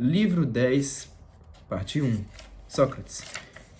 Livro 10, parte 1. Sócrates.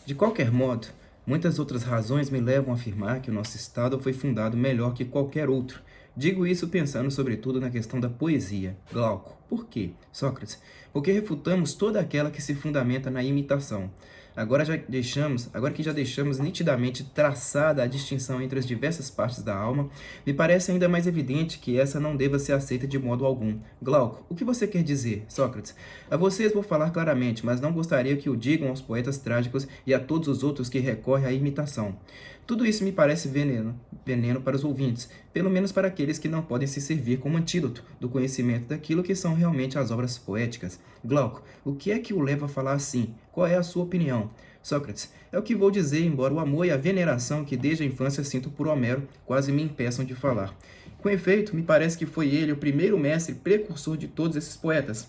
De qualquer modo, muitas outras razões me levam a afirmar que o nosso Estado foi fundado melhor que qualquer outro. Digo isso pensando sobretudo na questão da poesia. Glauco. Por quê, Sócrates? Porque refutamos toda aquela que se fundamenta na imitação. Agora que já deixamos nitidamente traçada a distinção entre as diversas partes da alma, me parece ainda mais evidente que essa não deva ser aceita de modo algum. Glauco, o que você quer dizer, Sócrates? A vocês vou falar claramente, mas não gostaria que o digam aos poetas trágicos e a todos os outros que recorrem à imitação. Tudo isso me parece veneno para os ouvintes, pelo menos para aqueles que não podem se servir como antídoto do conhecimento daquilo que são realmente as obras poéticas. Glauco, o que é que o leva a falar assim? Qual é a sua opinião? Sócrates, é o que vou dizer, embora o amor e a veneração que desde a infância sinto por Homero quase me impeçam de falar. Com efeito, me parece que foi ele o primeiro mestre precursor de todos esses poetas.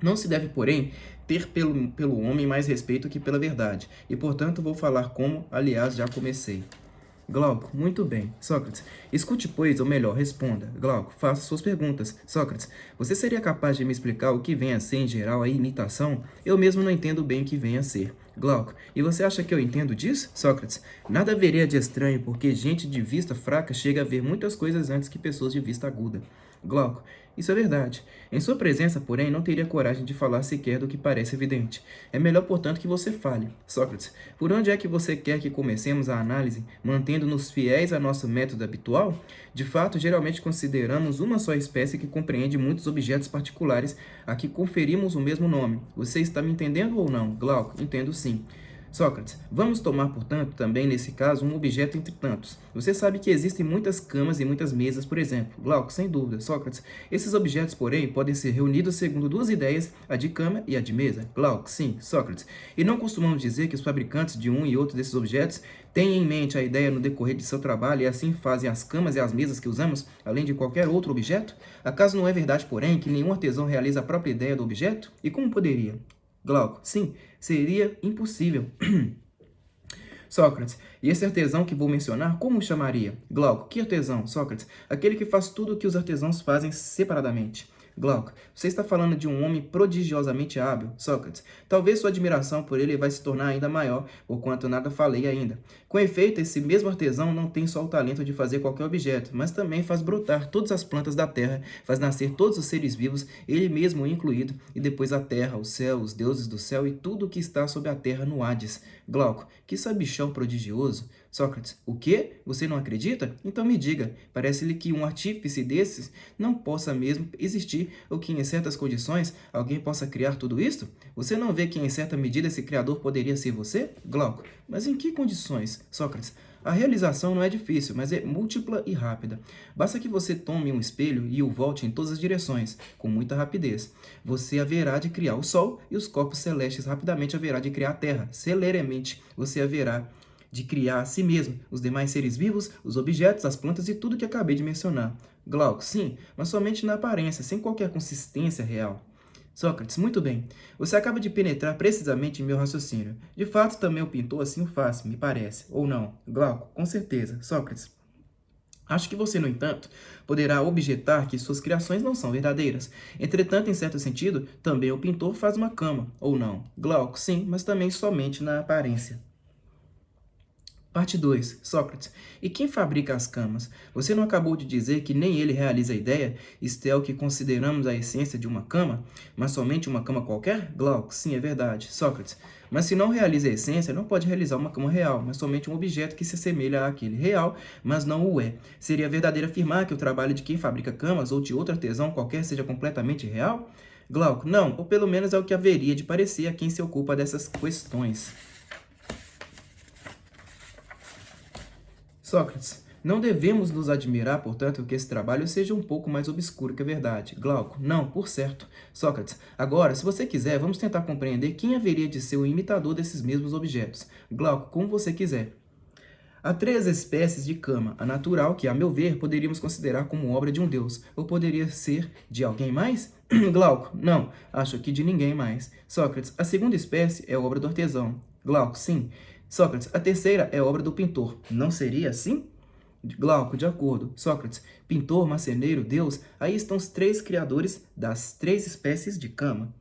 Não se deve, porém, ter pelo homem mais respeito que pela verdade, e portanto vou falar como, aliás, já comecei. Glauco, muito bem. Sócrates, escute, pois, ou melhor, responda. Glauco, faça suas perguntas. Sócrates, você seria capaz de me explicar o que vem a ser, em geral, a imitação? Eu mesmo não entendo bem o que vem a ser. Glauco, e você acha que eu entendo disso? Sócrates, nada haveria de estranho, porque gente de vista fraca chega a ver muitas coisas antes que pessoas de vista aguda. Glauco, isso é verdade. Em sua presença, porém, não teria coragem de falar sequer do que parece evidente. É melhor, portanto, que você fale. Sócrates, por onde é que você quer que comecemos a análise, mantendo-nos fiéis ao nosso método habitual? De fato, geralmente consideramos uma só espécie que compreende muitos objetos particulares a que conferimos o mesmo nome. Você está me entendendo ou não? Glauco, entendo sim. Sócrates, vamos tomar, portanto, também nesse caso um objeto entre tantos. Você sabe que existem muitas camas e muitas mesas, por exemplo. Glauco, sem dúvida. Sócrates, esses objetos, porém, podem ser reunidos segundo duas ideias, a de cama e a de mesa. Glauco, sim. Sócrates, e não costumamos dizer que os fabricantes de um e outro desses objetos têm em mente a ideia no decorrer de seu trabalho e assim fazem as camas e as mesas que usamos, além de qualquer outro objeto? Acaso não é verdade, porém, que nenhum artesão realiza a própria ideia do objeto? E como poderia? Glauco, sim, seria impossível. Sócrates, e esse artesão que vou mencionar, como o chamaria? Glauco, que artesão? Sócrates, aquele que faz tudo o que os artesãos fazem separadamente. Glauco, você está falando de um homem prodigiosamente hábil. Sócrates, talvez sua admiração por ele vai se tornar ainda maior, porquanto nada falei ainda. Com efeito, esse mesmo artesão não tem só o talento de fazer qualquer objeto, mas também faz brotar todas as plantas da terra, faz nascer todos os seres vivos, ele mesmo incluído, e depois a terra, o céu, os deuses do céu e tudo o que está sob a terra no Hades. Glauco, que sabichão prodigioso. Sócrates, o quê? Você não acredita? Então me diga, parece-lhe que um artífice desses não possa mesmo existir, ou que em certas condições alguém possa criar tudo isto? Você não vê que em certa medida esse criador poderia ser você? Glauco, mas em que condições? Sócrates, a realização não é difícil, mas é múltipla e rápida. Basta que você tome um espelho e o volte em todas as direções, com muita rapidez. Você haverá de criar o Sol e os corpos celestes, rapidamente haverá de criar a Terra. Celeremente você haverá de criar a si mesmo, os demais seres vivos, os objetos, as plantas e tudo que acabei de mencionar. Glauco, sim, mas somente na aparência, sem qualquer consistência real. Sócrates, muito bem. Você acaba de penetrar precisamente em meu raciocínio. De fato, também o pintor assim o faz, me parece. Ou não? Glauco, com certeza. Sócrates, acho que você, no entanto, poderá objetar que suas criações não são verdadeiras. Entretanto, em certo sentido, também o pintor faz uma cama, ou não? Glauco, sim, mas também somente na aparência. Parte 2. Sócrates. E quem fabrica as camas? Você não acabou de dizer que nem ele realiza a ideia, isto é o que consideramos a essência de uma cama, mas somente uma cama qualquer? Glauco. Sim, é verdade. Sócrates. Mas se não realiza a essência, não pode realizar uma cama real, mas somente um objeto que se assemelha àquele real, mas não o é. Seria verdadeiro afirmar que o trabalho de quem fabrica camas ou de outro artesão qualquer seja completamente real? Glauco. Não, ou pelo menos é o que haveria de parecer a quem se ocupa dessas questões. Sócrates, não devemos nos admirar, portanto, que esse trabalho seja um pouco mais obscuro que a verdade. Glauco, não, por certo. Sócrates, agora, se você quiser, vamos tentar compreender quem haveria de ser o imitador desses mesmos objetos. Glauco, como você quiser. Há 3 espécies de cama. A natural, que, a meu ver, poderíamos considerar como obra de um deus. Ou poderia ser de alguém mais? Glauco, não, acho que de ninguém mais. Sócrates, a segunda espécie é obra do artesão. Glauco, sim. Sócrates, a terceira é obra do pintor. Não seria assim? Glauco, de acordo. Sócrates, pintor, marceneiro, deus, aí estão os 3 criadores das 3 espécies de cama.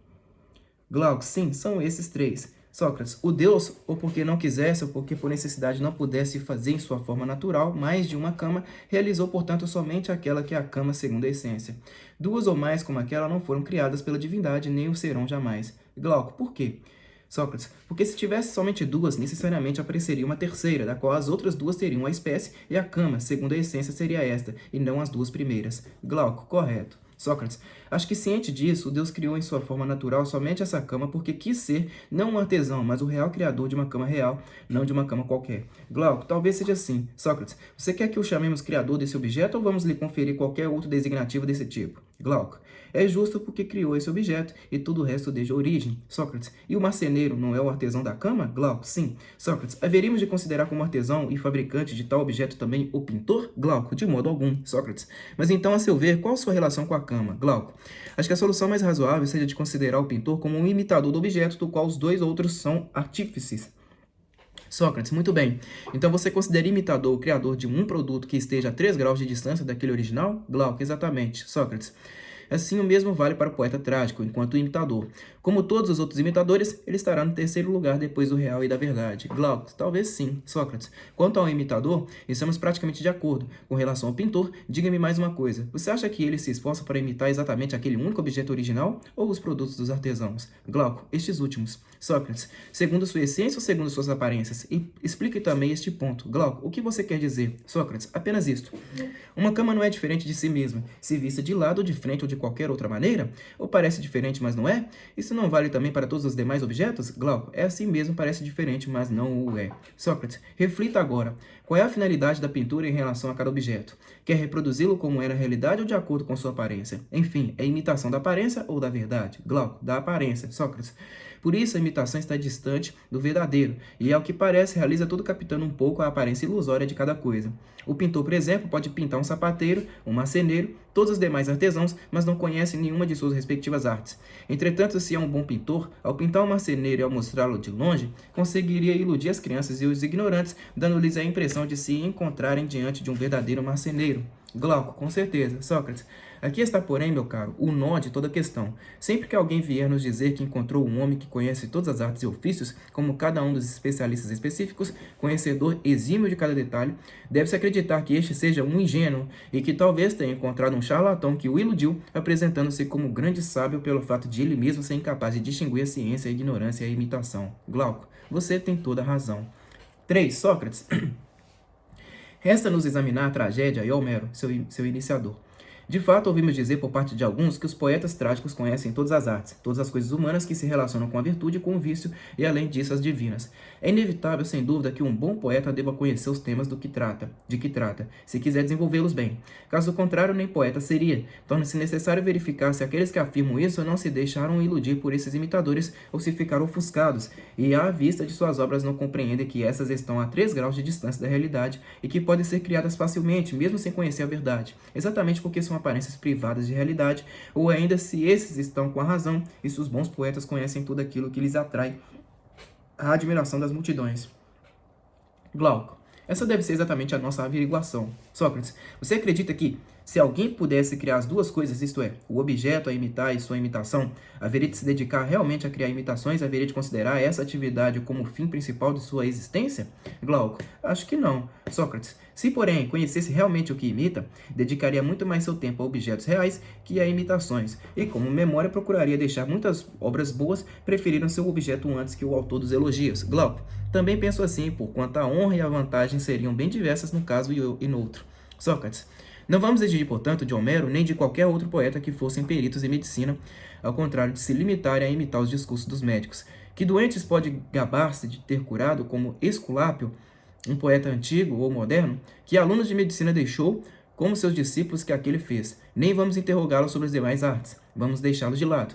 Glauco, sim, são esses três. Sócrates, o Deus, ou porque não quisesse, ou porque por necessidade não pudesse fazer em sua forma natural mais de uma cama, realizou, portanto, somente aquela que é a cama segundo a essência. Duas ou mais como aquela não foram criadas pela divindade, nem o serão jamais. Glauco, por quê? Sócrates, porque se tivesse somente duas, necessariamente apareceria uma terceira, da qual as outras duas teriam a espécie, e a cama, segundo a essência, seria esta, e não as duas primeiras. Glauco, correto. Sócrates, acho que ciente disso, Deus criou em sua forma natural somente essa cama porque quis ser não um artesão, mas o real criador de uma cama real, não de uma cama qualquer. Glauco, talvez seja assim. Sócrates, você quer que o chamemos criador desse objeto ou vamos lhe conferir qualquer outro designativo desse tipo? Glauco, é justo porque criou esse objeto e tudo o resto desde a origem. Sócrates, e o marceneiro não é o artesão da cama? Glauco, sim. Sócrates, haveríamos de considerar como artesão e fabricante de tal objeto também o pintor? Glauco, de modo algum. Sócrates, mas então, a seu ver, qual sua relação com a cama? Glauco, acho que a solução mais razoável seja de considerar o pintor como um imitador do objeto, do qual os dois outros são artífices. Sócrates, muito bem. Então você considera imitador o criador de um produto que esteja a 3 graus de distância daquele original? Glauco, exatamente. Sócrates, assim o mesmo vale para o poeta trágico, enquanto imitador. Como todos os outros imitadores, ele estará no terceiro lugar depois do real e da verdade. Glauco, talvez sim. Sócrates, quanto ao imitador, estamos praticamente de acordo. Com relação ao pintor, diga-me mais uma coisa. Você acha que ele se esforça para imitar exatamente aquele único objeto original ou os produtos dos artesãos? Glauco, estes últimos. Sócrates, segundo sua essência ou segundo suas aparências? E explique também este ponto. Glauco, o que você quer dizer? Sócrates, apenas isto. Uma cama não é diferente de si mesma, se vista de lado, de frente ou de qualquer outra maneira? Ou parece diferente, mas não é? Isso não vale também para todos os demais objetos? Glauco, é assim mesmo, parece diferente, mas não o é. Sócrates, reflita agora. Qual é a finalidade da pintura em relação a cada objeto? Quer reproduzi-lo como é na realidade ou de acordo com sua aparência? Enfim, é imitação da aparência ou da verdade? Glauco, da aparência. Sócrates, por isso a imitação está distante do verdadeiro, e ao que parece realiza tudo captando um pouco a aparência ilusória de cada coisa. O pintor, por exemplo, pode pintar um sapateiro, um marceneiro, todos os demais artesãos, mas não conhece nenhuma de suas respectivas artes. Entretanto, se é um bom pintor, ao pintar um marceneiro e ao mostrá-lo de longe, conseguiria iludir as crianças e os ignorantes, dando-lhes a impressão de se encontrarem diante de um verdadeiro marceneiro. Glauco, com certeza. Sócrates, aqui está, porém, meu caro, o nó de toda a questão. Sempre que alguém vier nos dizer que encontrou um homem que conhece todas as artes e ofícios, como cada um dos especialistas específicos, conhecedor exímio de cada detalhe, deve-se acreditar que este seja um ingênuo e que talvez tenha encontrado um charlatão que o iludiu, apresentando-se como grande sábio pelo fato de ele mesmo ser incapaz de distinguir a ciência, a ignorância e a imitação. Glauco, você tem toda a razão. 3. Sócrates. Resta-nos examinar a tragédia e Homero, seu iniciador. De fato, ouvimos dizer por parte de alguns que os poetas trágicos conhecem todas as artes, todas as coisas humanas que se relacionam com a virtude e com o vício, e além disso as divinas. É inevitável, sem dúvida, que um bom poeta deva conhecer os temas de que trata, se quiser desenvolvê-los bem. Caso contrário, nem poeta seria. Torna-se necessário verificar se aqueles que afirmam isso não se deixaram iludir por esses imitadores ou se ficaram ofuscados, e à vista de suas obras não compreendem que essas estão a 3 graus de distância da realidade e que podem ser criadas facilmente, mesmo sem conhecer a verdade, exatamente porque são aparências privadas de realidade, ou ainda se esses estão com a razão e se os bons poetas conhecem tudo aquilo que lhes atrai a admiração das multidões. Glauco, essa deve ser exatamente a nossa averiguação. Sócrates, você acredita que, se alguém pudesse criar as duas coisas, isto é, o objeto a imitar e sua imitação, haveria de se dedicar realmente a criar imitações, haveria de considerar essa atividade como o fim principal de sua existência? Glauco, acho que não. Sócrates, se porém conhecesse realmente o que imita, dedicaria muito mais seu tempo a objetos reais que a imitações, e como memória procuraria deixar muitas obras boas, preferindo seu objeto antes que o autor dos elogios. Glauco, também penso assim, porquanto a honra e a vantagem seriam bem diversas no caso e no outro. Sócrates, não vamos exigir, portanto, de Homero nem de qualquer outro poeta que fossem peritos em medicina, ao contrário de se limitarem a imitar os discursos dos médicos. Que doentes pode gabar-se de ter curado, como Esculápio, um poeta antigo ou moderno, que alunos de medicina deixou, como seus discípulos que aquele fez. Nem vamos interrogá-lo sobre as demais artes, vamos deixá-los de lado.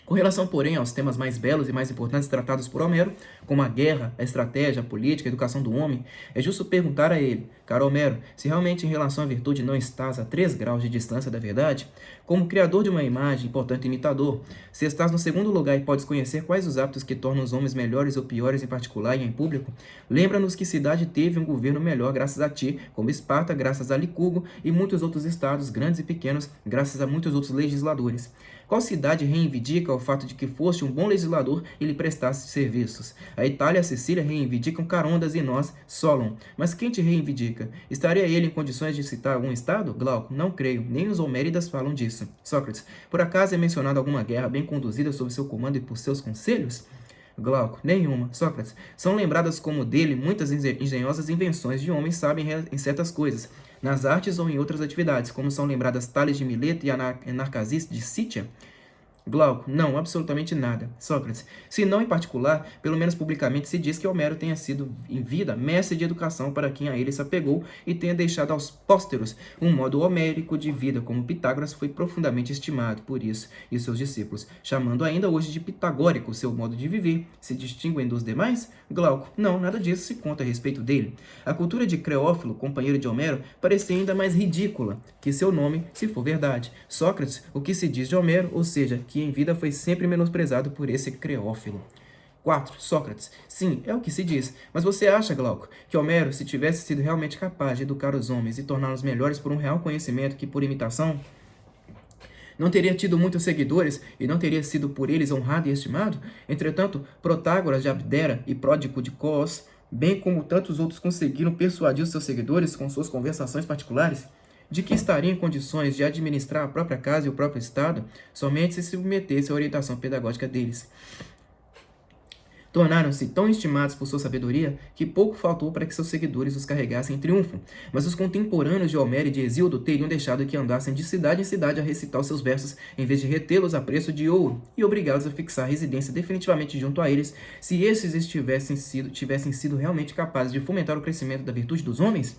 Com relação, porém, aos temas mais belos e mais importantes tratados por Homero, como a guerra, a estratégia, a política, a educação do homem, é justo perguntar a ele, caro Homero, se realmente em relação à virtude não estás a 3 graus de distância da verdade? Como criador de uma imagem, portanto imitador, se estás no segundo lugar e podes conhecer quais os hábitos que tornam os homens melhores ou piores em particular e em público, lembra-nos que cidade teve um governo melhor graças a ti, como Esparta, graças a Licurgo, e muitos outros estados, grandes e pequenos, graças a muitos outros legisladores. Qual cidade reivindica o fato de que foste um bom legislador e lhe prestaste serviços? A Itália e a Sicília reivindicam Carondas e nós, Solon. Mas quem te reivindica? Estaria ele em condições de citar algum estado? Glauco, não creio, nem os Homéridas falam disso. Sócrates, por acaso é mencionada alguma guerra bem conduzida sob seu comando e por seus conselhos? Glauco, nenhuma. Sócrates, são lembradas como dele muitas engenhosas invenções de homens sábios em certas coisas, nas artes ou em outras atividades, como são lembradas Tales de Mileto e Anarcasis de Cítia? Glauco, não, absolutamente nada. Sócrates, se não em particular, pelo menos publicamente se diz que Homero tenha sido, em vida, mestre de educação para quem a ele se apegou e tenha deixado aos pósteros um modo homérico de vida, como Pitágoras foi profundamente estimado por isso e seus discípulos, chamando ainda hoje de pitagórico seu modo de viver. Se distinguem dos demais? Glauco, não, nada disso se conta a respeito dele. A cultura de Creófilo, companheiro de Homero, parecia ainda mais ridícula que seu nome, se for verdade. Sócrates, o que se diz de Homero, ou seja, que em vida foi sempre menosprezado por esse Creófilo. 4. Sócrates. Sim, é o que se diz. Mas você acha, Glauco, que Homero, se tivesse sido realmente capaz de educar os homens e torná-los melhores por um real conhecimento que por imitação, não teria tido muitos seguidores e não teria sido por eles honrado e estimado? Entretanto, Protágoras de Abdera e Pródico de Cós, bem como tantos outros, conseguiram persuadir os seus seguidores com suas conversações particulares de que estariam em condições de administrar a própria casa e o próprio Estado somente se submetesse à orientação pedagógica deles. Tornaram-se tão estimados por sua sabedoria que pouco faltou para que seus seguidores os carregassem em triunfo, mas os contemporâneos de Homero e de Hesíodo teriam deixado que andassem de cidade em cidade a recitar os seus versos, em vez de retê-los a preço de ouro e obrigá-los a fixar residência definitivamente junto a eles, se esses tivessem sido realmente capazes de fomentar o crescimento da virtude dos homens.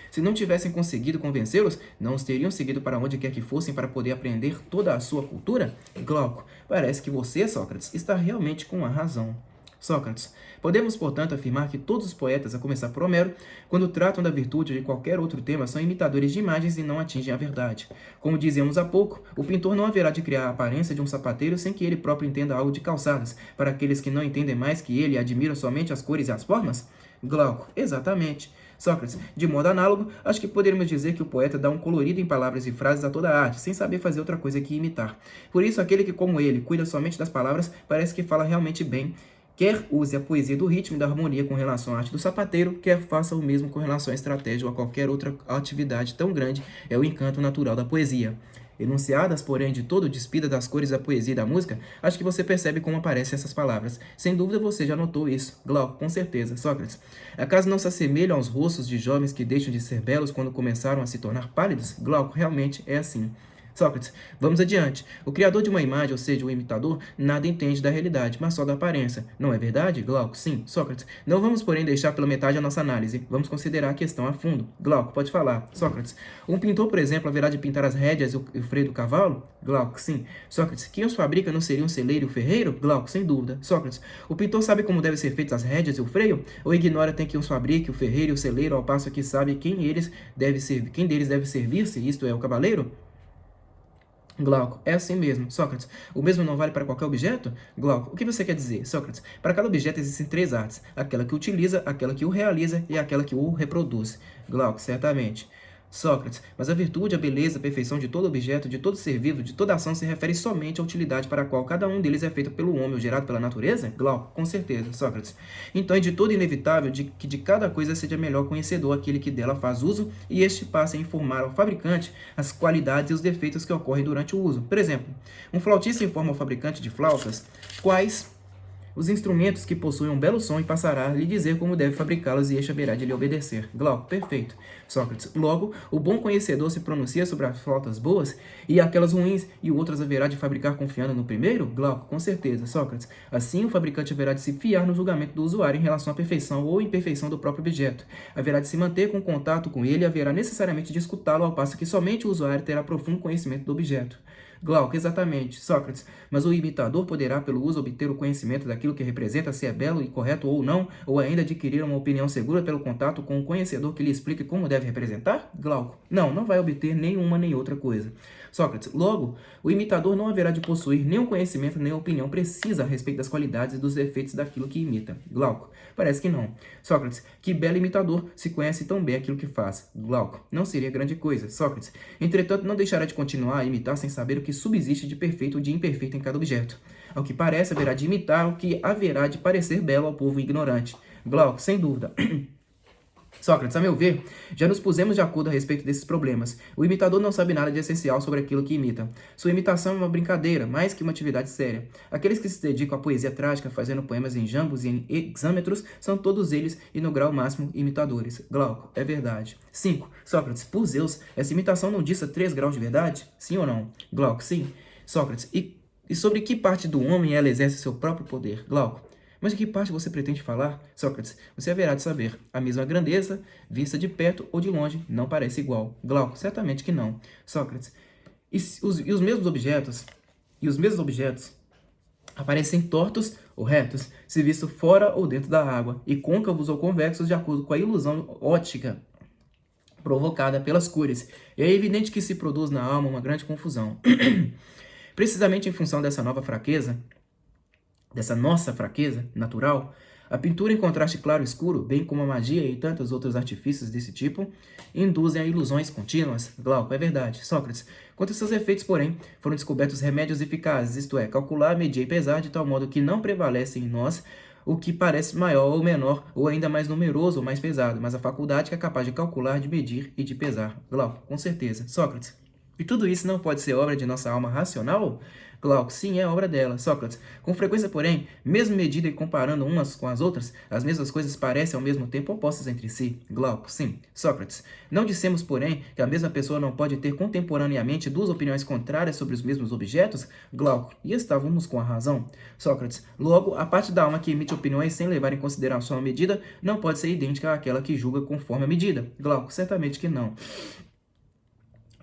Se não tivessem conseguido convencê-los, não os teriam seguido para onde quer que fossem para poder aprender toda a sua cultura? Glauco, parece que você, Sócrates, está realmente com a razão. Sócrates, podemos, portanto, afirmar que todos os poetas, a começar por Homero, quando tratam da virtude ou de qualquer outro tema, são imitadores de imagens e não atingem a verdade. Como dizíamos há pouco, o pintor não haverá de criar a aparência de um sapateiro sem que ele próprio entenda algo de calçadas, para aqueles que não entendem mais que ele e admiram somente as cores e as formas? Glauco, exatamente. Sócrates, de modo análogo, acho que poderíamos dizer que o poeta dá um colorido em palavras e frases a toda a arte, sem saber fazer outra coisa que imitar. Por isso, aquele que, como ele, cuida somente das palavras, parece que fala realmente bem, quer use a poesia do ritmo e da harmonia com relação à arte do sapateiro, quer faça o mesmo com relação à estratégia ou a qualquer outra atividade tão grande, é o encanto natural da poesia. Enunciadas, porém, de todo despida das cores da poesia e da música, acho que você percebe como aparecem essas palavras. Sem dúvida você já notou isso. Glauco, com certeza. Sócrates, acaso não se assemelham aos rostos de jovens que deixam de ser belos quando começaram a se tornar pálidos? Glauco, realmente é assim. Sócrates, vamos adiante. O criador de uma imagem, ou seja, o imitador, nada entende da realidade, mas só da aparência. Não é verdade? Glauco, sim. Sócrates, não vamos, porém, deixar pela metade a nossa análise. Vamos considerar a questão a fundo. Glauco, pode falar. Sócrates, um pintor, por exemplo, haverá de pintar as rédeas e o freio do cavalo? Glauco, sim. Sócrates, quem os fabrica não seria um celeiro e o ferreiro? Glauco, sem dúvida. Sócrates, o pintor sabe como devem ser feitas as rédeas e o freio? Ou ignora tem que os fabrique, o ferreiro e o celeiro, ao passo que sabe quem deles deve servir-se, isto é, o cavaleiro? Glauco, é assim mesmo. Sócrates, o mesmo não vale para qualquer objeto? Glauco, o que você quer dizer? Sócrates, para cada objeto existem três artes: aquela que o utiliza, aquela que o realiza e aquela que o reproduz. Glauco, certamente. Sócrates, mas a virtude, a beleza, a perfeição de todo objeto, de todo ser vivo, de toda ação se refere somente à utilidade para a qual cada um deles é feito pelo homem ou gerado pela natureza? Glauco, com certeza. Sócrates, então é de todo inevitável que de cada coisa seja melhor conhecedor aquele que dela faz uso e este passe a informar ao fabricante as qualidades e os defeitos que ocorrem durante o uso. Por exemplo, um flautista informa ao fabricante de flautas quais os instrumentos que possuem um belo som e passará a lhe dizer como deve fabricá-los e este haverá de lhe obedecer. Glauco, perfeito. Sócrates, logo, o bom conhecedor se pronuncia sobre as flautas boas e aquelas ruins e outras haverá de fabricar confiando no primeiro? Glauco, com certeza. Sócrates, assim o fabricante haverá de se fiar no julgamento do usuário em relação à perfeição ou imperfeição do próprio objeto. Haverá de se manter com contato com ele e haverá necessariamente de escutá-lo ao passo que somente o usuário terá profundo conhecimento do objeto. Glauco, exatamente. Sócrates, mas o imitador poderá, pelo uso, obter o conhecimento daquilo que representa, se é belo e correto ou não, ou ainda adquirir uma opinião segura pelo contato com um conhecedor que lhe explique como deve representar? Glauco, não vai obter nenhuma nem outra coisa. Sócrates, logo, o imitador não haverá de possuir nenhum conhecimento nem opinião precisa a respeito das qualidades e dos defeitos daquilo que imita. Glauco, parece que não. Sócrates, que belo imitador, se conhece tão bem aquilo que faz. Glauco, não seria grande coisa. Sócrates, entretanto, não deixará de continuar a imitar sem saber o que subsiste de perfeito ou de imperfeito em cada objeto. Ao que parece, haverá de imitar o que haverá de parecer belo ao povo ignorante. Glauco, sem dúvida. Sócrates, a meu ver, já nos pusemos de acordo a respeito desses problemas. O imitador não sabe nada de essencial sobre aquilo que imita. Sua imitação é uma brincadeira, mais que uma atividade séria. Aqueles que se dedicam à poesia trágica, fazendo poemas em jambos e em hexâmetros, são todos eles, e no grau máximo, imitadores. Glauco, é verdade. 5. Sócrates, por Zeus, essa imitação não dista 3 graus de verdade? Sim ou não? Glauco, sim. Sócrates, e sobre que parte do homem ela exerce seu próprio poder? Glauco, mas de que parte você pretende falar? Sócrates, você haverá de saber. A mesma grandeza, vista de perto ou de longe, não parece igual. Glauco, certamente que não. Sócrates, os mesmos objetos? E os mesmos objetos aparecem tortos ou retos, se visto fora ou dentro da água, e côncavos ou convexos de acordo com a ilusão óptica provocada pelas cores. E é evidente que se produz na alma uma grande confusão. Precisamente em função dessa nova fraqueza, dessa nossa fraqueza natural, a pintura em contraste claro-escuro, bem como a magia e tantos outros artifícios desse tipo, induzem a ilusões contínuas. Glauco, é verdade. Sócrates, quanto a seus efeitos, porém, foram descobertos remédios eficazes, isto é, calcular, medir e pesar de tal modo que não prevalece em nós o que parece maior ou menor, ou ainda mais numeroso ou mais pesado, mas a faculdade que é capaz de calcular, de medir e de pesar. Glauco, com certeza. Sócrates, e tudo isso não pode ser obra de nossa alma racional? Glauco, sim, é obra dela. Sócrates, com frequência, porém, mesmo medida e comparando umas com as outras, as mesmas coisas parecem ao mesmo tempo opostas entre si. Glauco, sim. Sócrates, não dissemos, porém, que a mesma pessoa não pode ter contemporaneamente duas opiniões contrárias sobre os mesmos objetos? Glauco, e estávamos com a razão. Sócrates, logo, a parte da alma que emite opiniões sem levar em consideração a medida não pode ser idêntica àquela que julga conforme a medida. Glauco, certamente que não.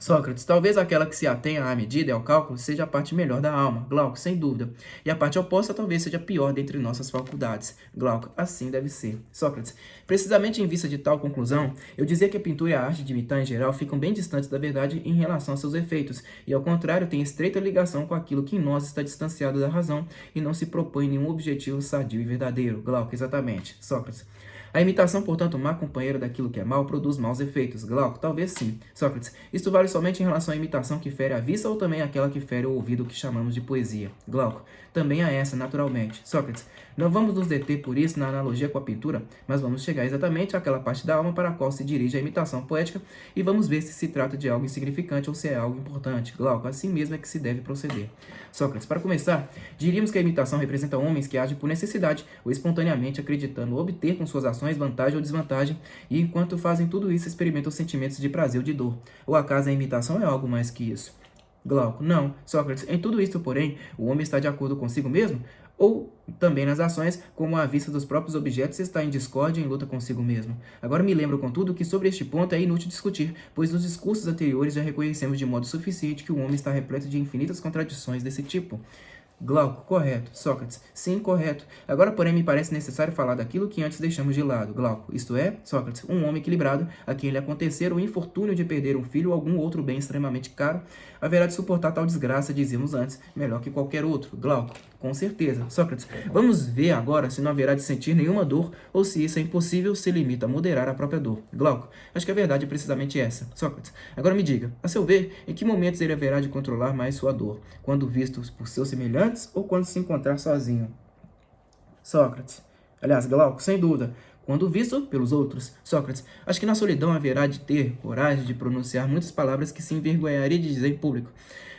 Sócrates, talvez aquela que se atenha à medida e ao cálculo seja a parte melhor da alma. Glauco, sem dúvida. E a parte oposta talvez seja a pior dentre nossas faculdades. Glauco, assim deve ser. Sócrates, precisamente em vista de tal conclusão, eu dizia que a pintura e a arte de imitar em geral ficam bem distantes da verdade em relação a seus efeitos, e ao contrário têm estreita ligação com aquilo que em nós está distanciado da razão e não se propõe nenhum objetivo sadio e verdadeiro. Glauco, exatamente. Sócrates, a imitação, portanto, má companheira daquilo que é mal, produz maus efeitos. Glauco, talvez sim. Sócrates, isto vale somente em relação à imitação que fere a vista ou também àquela que fere o ouvido, que chamamos de poesia? Glauco, também a essa, naturalmente. Sócrates, não vamos nos deter por isso na analogia com a pintura, mas vamos chegar exatamente àquela parte da alma para a qual se dirige a imitação poética e vamos ver se se trata de algo insignificante ou se é algo importante. Glauco, assim mesmo é que se deve proceder. Sócrates, para começar, diríamos que a imitação representa homens que agem por necessidade ou espontaneamente acreditando obter com suas ações vantagem ou desvantagem e enquanto fazem tudo isso experimentam sentimentos de prazer ou de dor. Ou acaso a imitação é algo mais que isso? Glauco, não. Sócrates, em tudo isto, porém, o homem está de acordo consigo mesmo? Ou também nas ações, como a vista dos próprios objetos está em discórdia e em luta consigo mesmo? Agora me lembro, contudo, que sobre este ponto é inútil discutir, pois nos discursos anteriores já reconhecemos de modo suficiente que o homem está repleto de infinitas contradições desse tipo. Glauco, correto. Sócrates, sim, correto. Agora, porém, me parece necessário falar daquilo que antes deixamos de lado. Glauco, isto é, Sócrates, um homem equilibrado, a quem lhe acontecer o infortúnio de perder um filho ou algum outro bem extremamente caro, haverá de suportar tal desgraça, dizíamos antes, melhor que qualquer outro. Glauco, com certeza. Sócrates, vamos ver agora se não haverá de sentir nenhuma dor ou se isso é impossível, se limita a moderar a própria dor. Glauco, acho que a verdade é precisamente essa. Sócrates, agora me diga, a seu ver, em que momentos ele haverá de controlar mais sua dor? Quando visto por seus semelhantes ou quando se encontrar sozinho? Sócrates, aliás, Glauco, sem dúvida, quando visto pelos outros. Sócrates, acho que na solidão haverá de ter coragem de pronunciar muitas palavras que se envergonharia de dizer em público,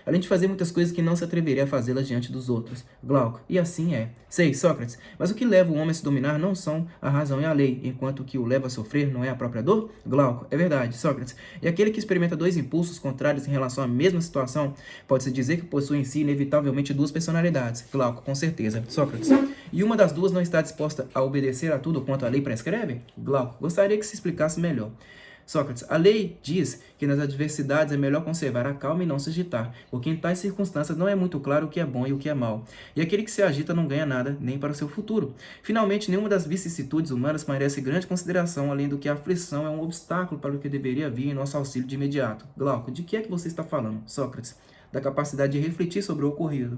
além de fazer muitas coisas que não se atreveria a fazê-las diante dos outros. Glauco, e assim é. Sei, Sócrates, mas o que leva o homem a se dominar não são a razão e a lei, enquanto o que o leva a sofrer não é a própria dor? Glauco, é verdade, Sócrates. E aquele que experimenta dois impulsos contrários em relação à mesma situação, pode-se dizer que possui em si inevitavelmente duas personalidades. Glauco, com certeza. Sócrates, e uma das duas não está disposta a obedecer a tudo quanto a lei prescreve? Glauco, gostaria que se explicasse melhor. Sócrates, a lei diz que nas adversidades é melhor conservar a calma e não se agitar, porque em tais circunstâncias não é muito claro o que é bom e o que é mal, e aquele que se agita não ganha nada, nem para o seu futuro. Finalmente, nenhuma das vicissitudes humanas merece grande consideração, além do que a aflição é um obstáculo para o que deveria vir em nosso auxílio de imediato. Glauco, de que é que você está falando, Sócrates? Da capacidade de refletir sobre o ocorrido.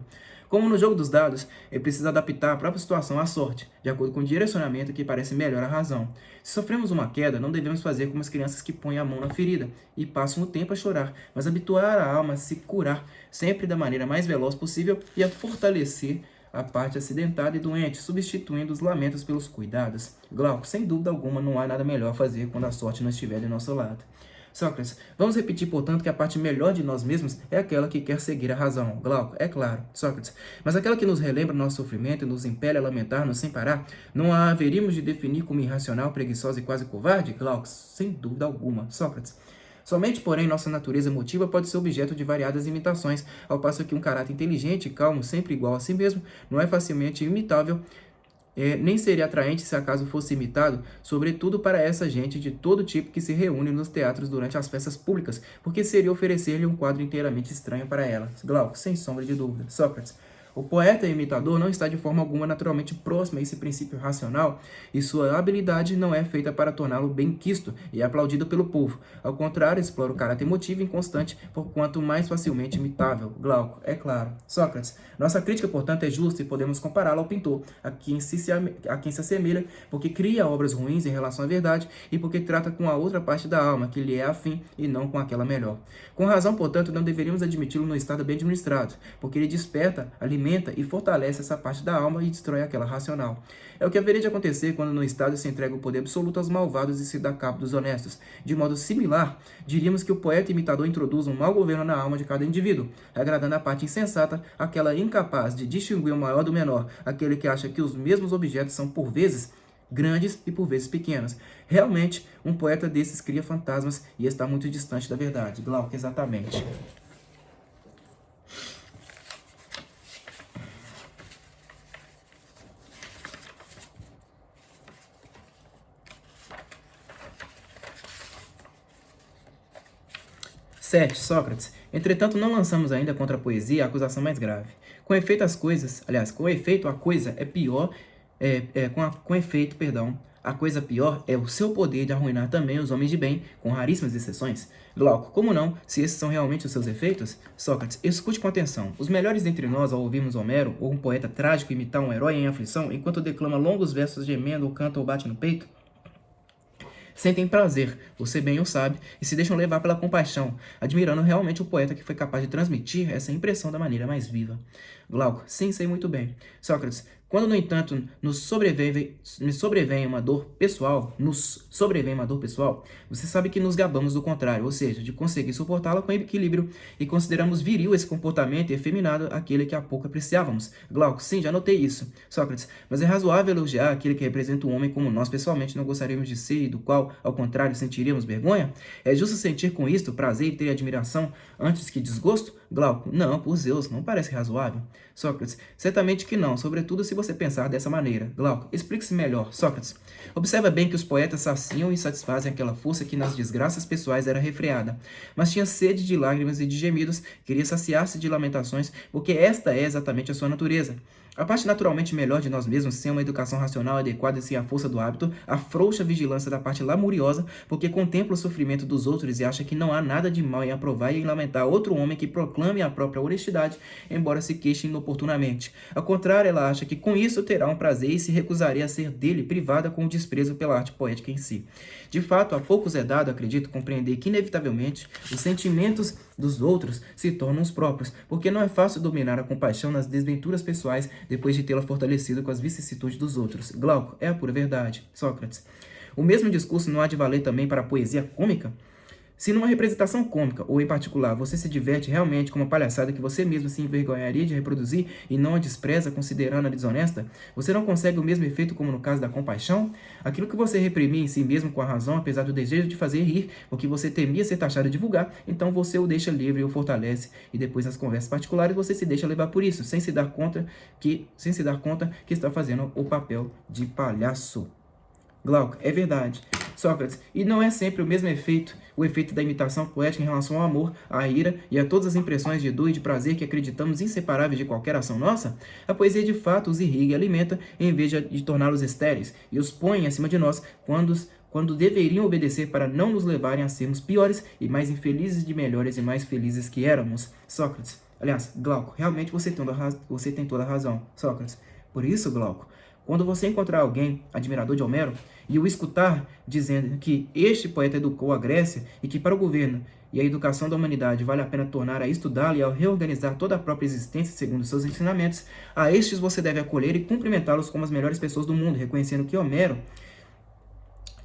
Como no jogo dos dados, é preciso adaptar a própria situação à sorte, de acordo com o direcionamento que parece melhor à razão. Se sofremos uma queda, não devemos fazer como as crianças que põem a mão na ferida e passam o tempo a chorar, mas habituar a alma a se curar sempre da maneira mais veloz possível e a fortalecer a parte acidentada e doente, substituindo os lamentos pelos cuidados. Glauco, sem dúvida alguma, não há nada melhor a fazer quando a sorte não estiver do nosso lado. Sócrates, vamos repetir, portanto, que a parte melhor de nós mesmos é aquela que quer seguir a razão. Glauco, é claro. Sócrates, mas aquela que nos relembra nosso sofrimento e nos impele a lamentar-nos sem parar, não a haveríamos de definir como irracional, preguiçosa e quase covarde? Glauco, sem dúvida alguma. Sócrates, somente, porém, nossa natureza emotiva pode ser objeto de variadas imitações, ao passo que um caráter inteligente e calmo, sempre igual a si mesmo, não é facilmente imitável, nem seria atraente se acaso fosse imitado, sobretudo para essa gente de todo tipo que se reúne nos teatros durante as festas públicas, porque seria oferecer-lhe um quadro inteiramente estranho para ela. Glauco, sem sombra de dúvida. Sócrates, o poeta e imitador não está de forma alguma naturalmente próximo a esse princípio racional, e sua habilidade não é feita para torná-lo bem-quisto e aplaudido pelo povo. Ao contrário, explora o caráter emotivo inconstante, porquanto mais facilmente imitável. Glauco, é claro. Sócrates, nossa crítica, portanto, é justa e podemos compará-la ao pintor, a quem se assemelha, porque cria obras ruins em relação à verdade e porque trata com a outra parte da alma, que lhe é afim, e não com aquela melhor. Com razão, portanto, não deveríamos admiti-lo no estado bem administrado, porque ele desperta, alimenta e fortalece essa parte da alma e destrói aquela racional. É o que haveria de acontecer quando no estado se entrega o poder absoluto aos malvados e se dá cabo dos honestos. De modo similar, diríamos que o poeta imitador introduz um mau governo na alma de cada indivíduo, agradando a parte insensata, aquela incapaz de distinguir o maior do menor, aquele que acha que os mesmos objetos são por vezes grandes e por vezes pequenos. Realmente, um poeta desses cria fantasmas e está muito distante da verdade. Glauco, exatamente. Sete, Sócrates. Entretanto, não lançamos ainda contra a poesia a acusação mais grave. Com efeito, a coisa é pior. Com efeito, a coisa pior é o seu poder de arruinar também os homens de bem, com raríssimas exceções. Glauco, como não, se esses são realmente os seus efeitos? Sócrates, escute com atenção. Os melhores dentre nós, ao ouvirmos Homero ou um poeta trágico imitar um herói em aflição, enquanto declama longos versos gemendo ou canta ou bate no peito, sentem prazer, você bem o sabe, e se deixam levar pela compaixão, admirando realmente o poeta que foi capaz de transmitir essa impressão da maneira mais viva. Glauco, sim, sei muito bem. Sócrates, quando, no entanto, nos sobrevém uma dor pessoal, você sabe que nos gabamos do contrário, ou seja, de conseguir suportá-la com equilíbrio, e consideramos viril esse comportamento e efeminado aquele que há pouco apreciávamos. Glauco, sim, já notei isso. Sócrates, mas é razoável elogiar aquele que representa um homem como nós pessoalmente não gostaríamos de ser e do qual, ao contrário, sentiríamos vergonha? É justo sentir com isto prazer e ter admiração antes que desgosto? Glauco, não, por Zeus, não parece razoável. Sócrates, certamente que não, sobretudo se você pensar dessa maneira. Glauco, explique-se melhor. Sócrates, observa bem que os poetas saciam e satisfazem aquela força que nas desgraças pessoais era refreada, mas tinha sede de lágrimas e de gemidos, queria saciar-se de lamentações, porque esta é exatamente a sua natureza. A parte naturalmente melhor de nós mesmos, sem uma educação racional adequada e sem a força do hábito, a frouxa vigilância da parte lamuriosa, porque contempla o sofrimento dos outros e acha que não há nada de mal em aprovar e em lamentar outro homem que proclame a própria honestidade, embora se queixe inoportunamente. Ao contrário, ela acha que com isso terá um prazer e se recusaria a ser dele privada com o desprezo pela arte poética em si. De fato, a poucos é dado, acredito, compreender que, inevitavelmente, os sentimentos dos outros se tornam os próprios, porque não é fácil dominar a compaixão nas desventuras pessoais depois de tê-la fortalecido com as vicissitudes dos outros. Glauco, é a pura verdade. Sócrates, o mesmo discurso não há de valer também para a poesia cômica? Se numa representação cômica, ou em particular, você se diverte realmente com uma palhaçada que você mesmo se envergonharia de reproduzir e não a despreza considerando-a desonesta, você não consegue o mesmo efeito como no caso da compaixão? Aquilo que você reprimia em si mesmo com a razão, apesar do desejo de fazer rir, o que você temia ser taxado de vulgar, então você o deixa livre e o fortalece, e depois nas conversas particulares você se deixa levar por isso, sem se dar conta que está fazendo o papel de palhaço. Glauco, é verdade. Sócrates, e não é sempre o mesmo efeito, o efeito da imitação poética em relação ao amor, à ira e a todas as impressões de dor e de prazer que acreditamos inseparáveis de qualquer ação nossa? A poesia de fato os irriga e alimenta, em vez de torná-los estéreis, e os põe acima de nós quando deveriam obedecer para não nos levarem a sermos piores e mais infelizes de melhores e mais felizes que éramos. Sócrates, aliás, Glauco, realmente você tem toda a razão, Sócrates. Por isso, Glauco, quando você encontrar alguém admirador de Homero e o escutar dizendo que este poeta educou a Grécia e que para o governo e a educação da humanidade vale a pena tornar a estudá-lo e a reorganizar toda a própria existência segundo seus ensinamentos, a estes você deve acolher e cumprimentá-los como as melhores pessoas do mundo, reconhecendo que Homero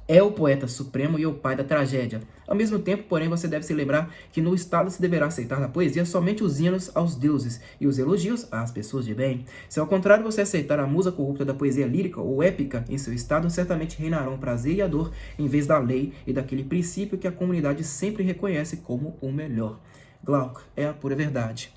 é o poeta supremo e o pai da tragédia. Ao mesmo tempo, porém, você deve se lembrar que no Estado se deverá aceitar na poesia somente os hinos aos deuses e os elogios às pessoas de bem. Se ao contrário você aceitar a musa corrupta da poesia lírica ou épica em seu Estado, certamente reinarão o prazer e a dor em vez da lei e daquele princípio que a comunidade sempre reconhece como o melhor. Glauco, é a pura verdade.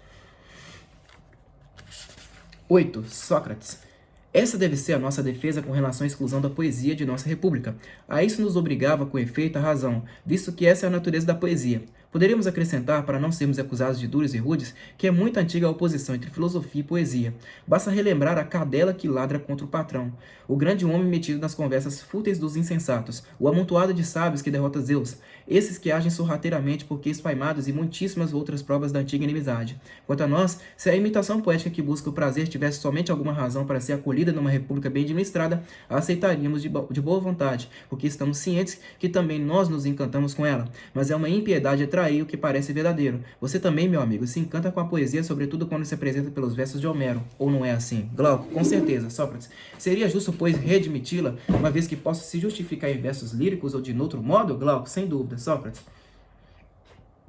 8. Sócrates. Essa deve ser a nossa defesa com relação à exclusão da poesia de nossa república. A isso nos obrigava, com efeito, a razão, visto que essa é a natureza da poesia. Poderíamos acrescentar, para não sermos acusados de duros e rudes, que é muito antiga a oposição entre filosofia e poesia. Basta relembrar a cadela que ladra contra o patrão, o grande homem metido nas conversas fúteis dos insensatos, o amontoado de sábios que derrota Zeus, esses que agem sorrateiramente porque espaimados e muitíssimas outras provas da antiga inimizade. Quanto a nós, se a imitação poética que busca o prazer tivesse somente alguma razão para ser acolhida numa república bem administrada, a aceitaríamos de boa vontade, porque estamos cientes que também nós nos encantamos com ela. Mas é uma impiedade atrair o que parece verdadeiro. Você também, meu amigo, se encanta com a poesia, sobretudo quando se apresenta pelos versos de Homero. Ou não é assim? Glauco, com certeza, Sócrates. Seria justo, pois, readmiti-la, uma vez que possa se justificar em versos líricos ou de outro modo? Glauco, sem dúvida, Sócrates.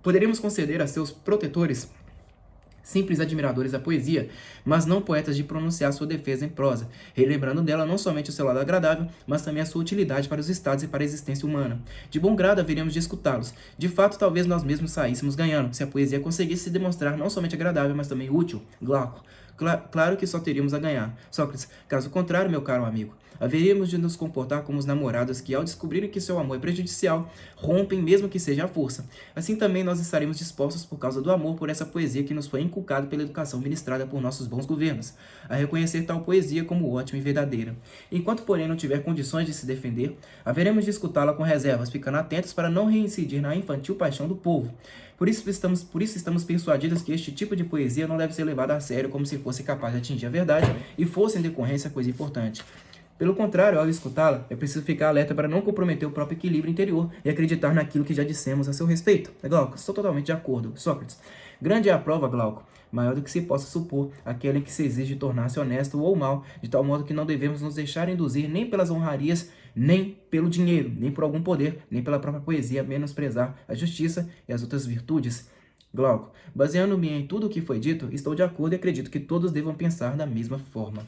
Poderíamos conceder a seus protetores simples admiradores da poesia, mas não poetas de pronunciar sua defesa em prosa, relembrando dela não somente o seu lado agradável, mas também a sua utilidade para os estados e para a existência humana. De bom grado haveríamos de escutá-los. De fato, talvez nós mesmos saíssemos ganhando, se a poesia conseguisse se demonstrar não somente agradável, mas também útil. Glauco. Claro que só teríamos a ganhar. Sócrates, caso contrário, meu caro amigo, haveríamos de nos comportar como os namorados que, ao descobrirem que seu amor é prejudicial, rompem mesmo que seja à força. Assim também nós estaremos dispostos, por causa do amor por essa poesia que nos foi inculcada pela educação ministrada por nossos bons governos, a reconhecer tal poesia como ótima e verdadeira. Enquanto, porém, não tiver condições de se defender, haveremos de escutá-la com reservas, ficando atentos para não reincidir na infantil paixão do povo. Por isso estamos persuadidos que este tipo de poesia não deve ser levada a sério como se fosse capaz de atingir a verdade e fosse, em decorrência, coisa importante. Pelo contrário, ao escutá-la, é preciso ficar alerta para não comprometer o próprio equilíbrio interior e acreditar naquilo que já dissemos a seu respeito. Glauco, estou totalmente de acordo. Sócrates, grande é a prova, Glauco, maior do que se possa supor, aquela em que se exige tornar-se honesto ou mal, de tal modo que não devemos nos deixar induzir nem pelas honrarias, nem pelo dinheiro, nem por algum poder, nem pela própria poesia, menosprezar a justiça e as outras virtudes. Glauco, baseando-me em tudo o que foi dito, estou de acordo e acredito que todos devam pensar da mesma forma.